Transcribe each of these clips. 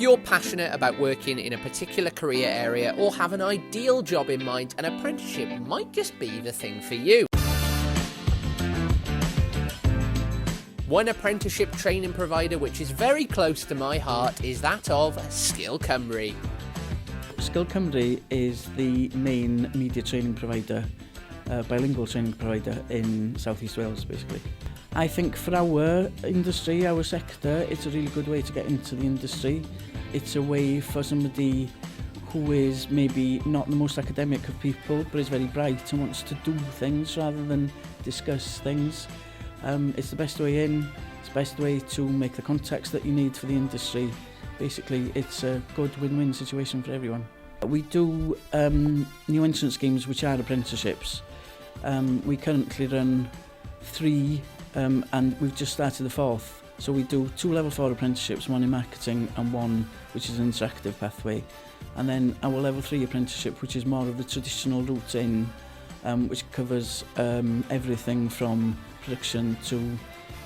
If you're passionate about working in a particular career area or have an ideal job in mind, an apprenticeship might just be the thing for you. One apprenticeship training provider which is very close to my heart is that of Skill Cymru. Skill Cymru is the main media training provider, bilingual training provider in South East Wales basically. I think for our industry, our sector, it's a really good way to get into the industry. It's a way for somebody who is maybe not the most academic of people but is very bright and wants to do things rather than discuss things. It's the best way in, it's the best way to make the contacts that you need for the industry. Basically, it's a good win-win situation for everyone. We do new entrant schemes which are apprenticeships. We currently run 3 and we've just started the 4th. So we do 2 level 4 apprenticeships, 1 in marketing and 1 which is an interactive pathway. And then our level 3 apprenticeship, which is more of the traditional route in, which covers everything from production to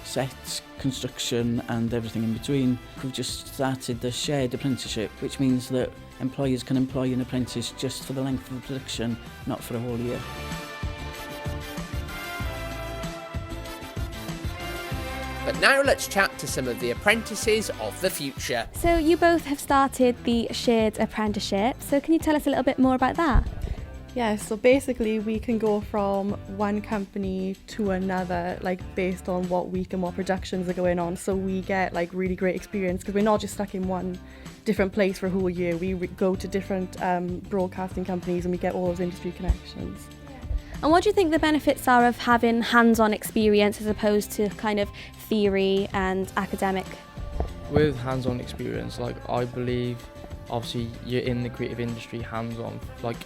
sets, construction and everything in between. We've just started the shared apprenticeship, which means that employers can employ an apprentice just for the length of the production, not for a whole year. But now let's chat to some of the apprentices of the future. So you both have started the shared apprenticeship, so can you tell us a little bit more about that? Yeah, so basically we can go from one company to another, like based on what week and what productions are going on. So we get like really great experience because we're not just stuck in one different place for a whole year. We go to different broadcasting companies and we get all those industry connections. And what do you think the benefits are of having hands-on experience as opposed to kind of theory and academic? With hands-on experience, like I believe obviously you're in the creative industry hands-on, like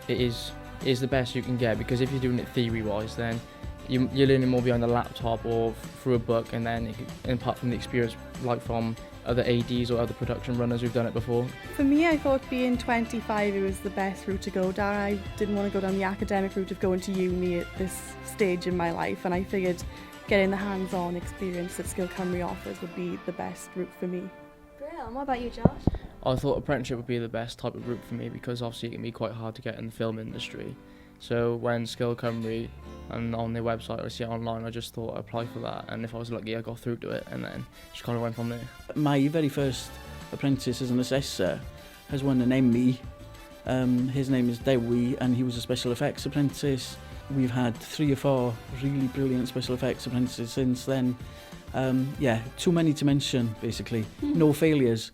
it is the best you can get, because if you're doing it theory-wise, then you're learning more behind the laptop or through a book, and then apart from the experience like from other ADs or other production runners who've done it before. For me, I thought being 25 it was the best route to go down. I didn't want to go down the academic route of going to uni at this stage in my life, and I figured getting the hands-on experience that Skill Cymru offers would be the best route for me. Brilliant. What about you, Josh? I thought apprenticeship would be the best type of route for me because obviously it can be quite hard to get in the film industry. So when Skill Cymru and on their website I see it online, I just thought I'd apply for that, and if I was lucky I got through to it and then just kind of went from there. My very first apprentice as an assessor has won an Emmy. His name is Dewi and he was a special effects apprentice. We've had 3 or 4 really brilliant special effects apprentices since then. Yeah, too many to mention basically, no failures.